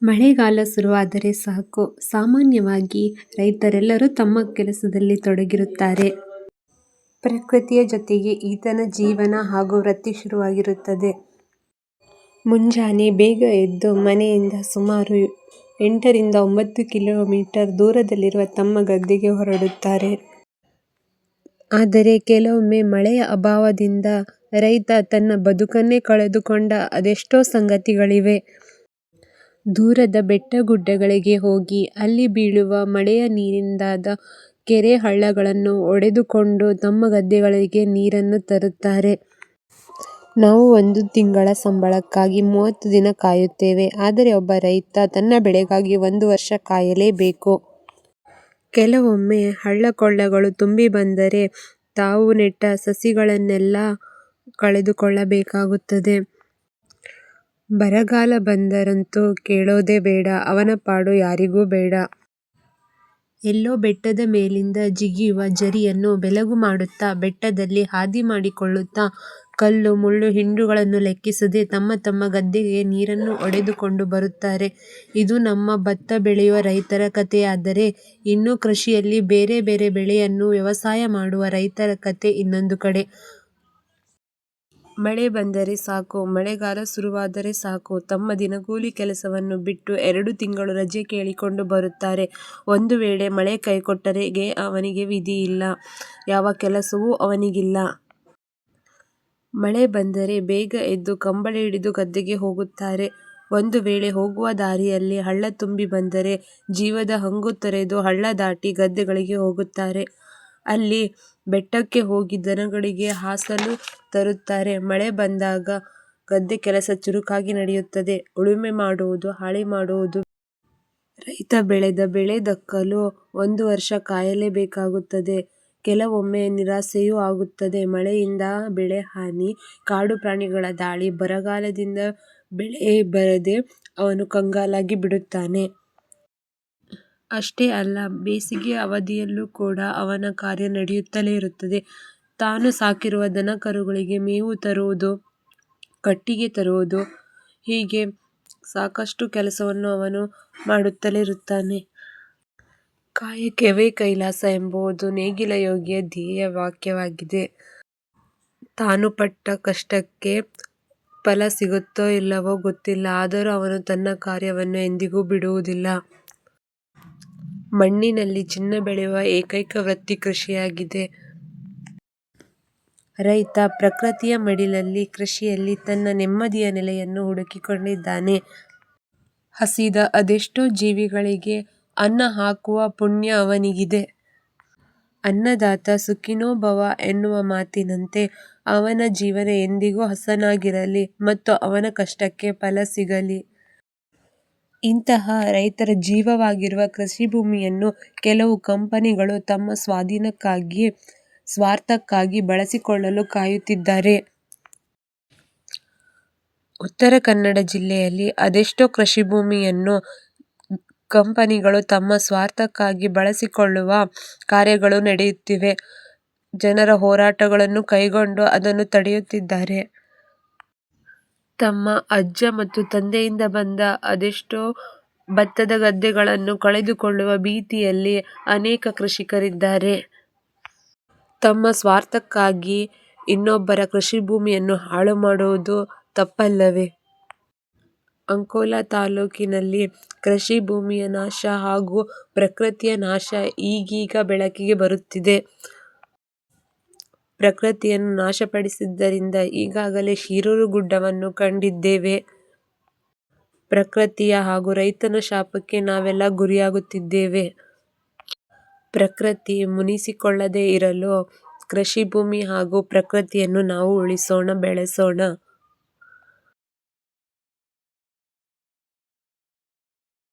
ಮಳೆಗಾಲ ಶುರುವಾದರೆ ಸಾಕು, ಸಾಮಾನ್ಯವಾಗಿ ರೈತರೆಲ್ಲರೂ ತಮ್ಮ ಕೆಲಸದಲ್ಲಿ ತೊಡಗಿರುತ್ತಾರೆ. ಪ್ರಕೃತಿಯ ಜೊತೆಗೆ ಈತನ ಜೀವನ ಹಾಗೂ ವೃತ್ತಿ ಶುರುವಾಗಿರುತ್ತದೆ. ಮುಂಜಾನೆ ಬೇಗ ಎದ್ದು ಮನೆಯಿಂದ ಸುಮಾರು 8 ರಿಂದ 9 ಕಿಲೋಮೀಟರ್ ದೂರದಲ್ಲಿರುವ ತಮ್ಮ ಗದ್ದೆಗೆ ಹೊರಡುತ್ತಾರೆ. ಆದರೆ ಕೆಲವೊಮ್ಮೆ ಮಳೆಯ ಅಭಾವದಿಂದ ರೈತ ತನ್ನ ಬದುಕನ್ನೇ ಕಳೆದುಕೊಂಡ ಅದೆಷ್ಟೋ ಸಂಗತಿಗಳಿವೆ. ದೂರದ ಬೆಟ್ಟಗುಡ್ಡಗಳಿಗೆ ಹೋಗಿ ಅಲ್ಲಿ ಬೀಳುವ ಮಳೆಯ ನೀರಿನಿಂದಾದ ಕೆರೆ ಹಳ್ಳಗಳನ್ನು ಒಡೆದುಕೊಂಡು ತಮ್ಮ ಗದ್ದೆಗಳಿಗೆ ನೀರನ್ನು ತರುತ್ತಾರೆ. ನಾವು 1 ತಿಂಗಳ ಸಂಬಳಕ್ಕಾಗಿ 30 ದಿನ ಕಾಯುತ್ತೇವೆ. ಆದರೆ ಒಬ್ಬ ರೈತ ತನ್ನ ಬೆಳೆಗಾಗಿ 1 ವರ್ಷ ಕಾಯಲೇಬೇಕು. ಕೆಲವೊಮ್ಮೆ ಹಳ್ಳ-ಕೊಳ್ಳಗಳು ತುಂಬಿ ಬಂದರೆ ತಾವು ನೆಟ್ಟ ಸಸಿಗಳನ್ನೆಲ್ಲ ಕಳೆದುಕೊಳ್ಳಬೇಕಾಗುತ್ತದೆ. ಬರಗಾಲ ಬಂದರಂತೂ ಕೇಳೋದೇ ಬೇಡ, ಅವನ ಪಾಡು ಯಾರಿಗೂ ಬೇಡ. ಎಲ್ಲೋ ಬೆಟ್ಟದ ಮೇಲಿಂದ ಜಿಗಿಯುವ ಝರಿಯನ್ನು ಬೆಲಗು ಮಾಡುತ್ತಾ, ಬೆಟ್ಟದಲ್ಲಿ ಹಾದಿ ಮಾಡಿಕೊಳ್ಳುತ್ತಾ, ಕಲ್ಲು ಮುಳ್ಳು ಹಿಂಡುಗಳನ್ನು ಲೆಕ್ಕಿಸದೆ ತಮ್ಮ ತಮ್ಮ ಗದ್ದೆಗೆ ನೀರನ್ನು ಹೊಡೆದುಕೊಂಡು ಬರುತ್ತಾರೆ. ಇದು ನಮ್ಮ ಭತ್ತ ಬೆಳೆಯುವ ರೈತರ ಕಥೆಯಾದರೆ, ಇನ್ನು ಕೃಷಿಯಲ್ಲಿ ಬೇರೆ ಬೇರೆ ಬೆಳೆಯನ್ನು ವ್ಯವಸಾಯ ಮಾಡುವ ರೈತರ ಕಥೆ ಇನ್ನೊಂದು ಕಡೆ. ಮಳೆ ಬಂದರೆ ಸಾಕು, ಮಳೆಗಾಲ ಶುರುವಾದರೆ ಸಾಕು, ತಮ್ಮ ದಿನಗೂಲಿ ಕೆಲಸವನ್ನು ಬಿಟ್ಟು 2 ತಿಂಗಳು ರಜೆ ಕೇಳಿಕೊಂಡು ಬರುತ್ತಾರೆ. ಒಂದು ವೇಳೆ ಮಳೆ ಕೈಕೊಟ್ಟರೆ ಅವನಿಗೆ ವಿಧಿಯಿಲ್ಲ, ಯಾವ ಕೆಲಸವೂ ಅವನಿಗಿಲ್ಲ. ಮಳೆ ಬಂದರೆ ಬೇಗ ಎದ್ದು ಕಂಬಳಿ ಹಿಡಿದು ಗದ್ದೆಗೆ ಹೋಗುತ್ತಾರೆ. ಒಂದು ವೇಳೆ ಹೋಗುವ ದಾರಿಯಲ್ಲಿ ಹಳ್ಳ ತುಂಬಿ ಬಂದರೆ ಜೀವದ ಹಂಗು ತೊರೆದು ಹಳ್ಳ ದಾಟಿ ಗದ್ದೆಗಳಿಗೆ ಹೋಗುತ್ತಾರೆ. ಅಲ್ಲಿ ಬೆಟ್ಟಕ್ಕೆ ಹೋಗಿ ದನಗಳಿಗೆ ಹಾಸಲು ತರುತ್ತಾರೆ. ಮಳೆ ಬಂದಾಗ ಗದ್ದೆ ಕೆಲಸ ಚುರುಕಾಗಿ ನಡೆಯುತ್ತದೆ. ಉಳುಮೆ ಮಾಡುವುದು, ಹಾಳಿ ಮಾಡುವುದು. ರೈತ ಬೆಳೆದ ಬೆಳೆ ದಕ್ಕಲು 1 ವರ್ಷ ಕಾಯಲೇಬೇಕಾಗುತ್ತದೆ. ಕೆಲವೊಮ್ಮೆ ನಿರಾಸೆಯೂ ಆಗುತ್ತದೆ. ಮಳೆಯಿಂದ ಬೆಳೆ ಹಾನಿ, ಕಾಡು ಪ್ರಾಣಿಗಳ ದಾಳಿ, ಬರಗಾಲದಿಂದ ಬೆಳೆ ಬರದೆ ಅವನು ಕಂಗಾಲಾಗಿ ಬಿಡುತ್ತಾನೆ. ಅಷ್ಟೇ ಅಲ್ಲ, ಬೇಸಿಗೆ ಅವಧಿಯಲ್ಲೂ ಕೂಡ ಅವನ ಕಾರ್ಯ ನಡೆಯುತ್ತಲೇ ಇರುತ್ತದೆ. ತಾನು ಸಾಕಿರುವ ದನ ಕರುಗಳಿಗೆ ಮೇವು ತರುವುದು, ಕಟ್ಟಿಗೆ ತರುವುದು, ಹೀಗೆ ಸಾಕಷ್ಟು ಕೆಲಸವನ್ನು ಅವನು ಮಾಡುತ್ತಲೇ ಇರುತ್ತಾನೆ. ಕಾಯಕವೇ ಕೈಲಾಸ ಎಂಬುದು ನೇಗಿಲ ಯೋಗಿಯ ಧ್ಯೇಯ ವಾಕ್ಯವಾಗಿದೆ. ತಾನು ಪಟ್ಟ ಕಷ್ಟಕ್ಕೆ ಫಲ ಸಿಗುತ್ತೋ ಇಲ್ಲವೋ ಗೊತ್ತಿಲ್ಲ, ಆದರೂ ಅವನು ತನ್ನ ಕಾರ್ಯವನ್ನು ಎಂದಿಗೂ ಬಿಡುವುದಿಲ್ಲ. ಮಣ್ಣಿನಲ್ಲಿ ಚಿನ್ನ ಬೆಳೆಯುವ ಏಕೈಕ ವೃತ್ತಿ ಕೃಷಿಯಾಗಿದೆ. ರೈತ ಪ್ರಕೃತಿಯ ಮಡಿಲಲ್ಲಿ, ಕೃಷಿಯಲ್ಲಿ ತನ್ನ ನೆಮ್ಮದಿಯ ನೆಲೆಯನ್ನು ಹುಡುಕಿಕೊಂಡಿದ್ದಾನೆ. ಹಸಿದ ಅದೆಷ್ಟೋ ಜೀವಿಗಳಿಗೆ ಅನ್ನ ಹಾಕುವ ಪುಣ್ಯ ಅವನಿಗಿದೆ. ಅನ್ನದಾತ ಸುಖೀನೋ ಭವ ಎನ್ನುವ ಮಾತಿನಂತೆ ಅವನ ಜೀವನ ಎಂದಿಗೂ ಹಸನಾಗಿರಲಿ ಮತ್ತು ಅವನ ಕಷ್ಟಕ್ಕೆ ಫಲ ಸಿಗಲಿ. ಇಂತಹ ರೈತರ ಜೀವವಾಗಿರುವ ಕೃಷಿಭೂಮಿಯನ್ನು ಕೆಲವು ಕಂಪನಿಗಳು ತಮ್ಮ ಸ್ವಾಧೀನಕ್ಕಾಗಿ, ಸ್ವಾರ್ಥಕ್ಕಾಗಿ ಬಳಸಿಕೊಳ್ಳಲು ಕಾಯುತ್ತಿದ್ದಾರೆ. ಉತ್ತರ ಕನ್ನಡ ಜಿಲ್ಲೆಯಲ್ಲಿ ಅದೆಷ್ಟೋ ಕೃಷಿಭೂಮಿಯನ್ನು ಕಂಪನಿಗಳು ತಮ್ಮ ಸ್ವಾರ್ಥಕ್ಕಾಗಿ ಬಳಸಿಕೊಳ್ಳುವ ಕಾರ್ಯಗಳು ನಡೆಯುತ್ತಿವೆ. ಜನರ ಹೋರಾಟಗಳನ್ನು ಕೈಗೊಂಡು ಅದನ್ನು ತಡೆಯುತ್ತಿದ್ದಾರೆ. ತಮ್ಮ ಅಜ್ಜ ಮತ್ತು ತಂದೆಯಿಂದ ಬಂದ ಅದೆಷ್ಟೋ ಭತ್ತದ ಗದ್ದೆಗಳನ್ನು ಕಳೆದುಕೊಳ್ಳುವ ಭೀತಿಯಲ್ಲಿ ಅನೇಕ ಕೃಷಿಕರಿದ್ದಾರೆ. ತಮ್ಮ ಸ್ವಾರ್ಥಕ್ಕಾಗಿ ಇನ್ನೊಬ್ಬರ ಕೃಷಿಭೂಮಿಯನ್ನು ಹಾಳು ಮಾಡುವುದು ತಪ್ಪಲ್ಲವೇ? ಅಂಕೋಲಾ ತಾಲೂಕಿನಲ್ಲಿ ಕೃಷಿ ಭೂಮಿಯ ನಾಶ ಹಾಗೂ ಪ್ರಕೃತಿಯ ನಾಶ ಈಗೀಗ ಬೆಳಕಿಗೆ ಬರುತ್ತಿದೆ. ಪ್ರಕೃತಿಯನ್ನು ನಾಶಪಡಿಸಿದ್ದರಿಂದ ಈಗಾಗಲೇ ಶಿರೂರು ಗುಡ್ಡವನ್ನು ಕಂಡಿದ್ದೇವೆ. ಪ್ರಕೃತಿಯ ಹಾಗೂ ರೈತನ ಶಾಪಕ್ಕೆ ನಾವೆಲ್ಲ ಗುರಿಯಾಗುತ್ತಿದ್ದೇವೆ. ಪ್ರಕೃತಿ ಮುನಿಸಿಕೊಳ್ಳದೇ ಇರಲು ಕೃಷಿ ಭೂಮಿ ಹಾಗೂ ಪ್ರಕೃತಿಯನ್ನು ನಾವು ಉಳಿಸೋಣ, ಬೆಳೆಸೋಣ.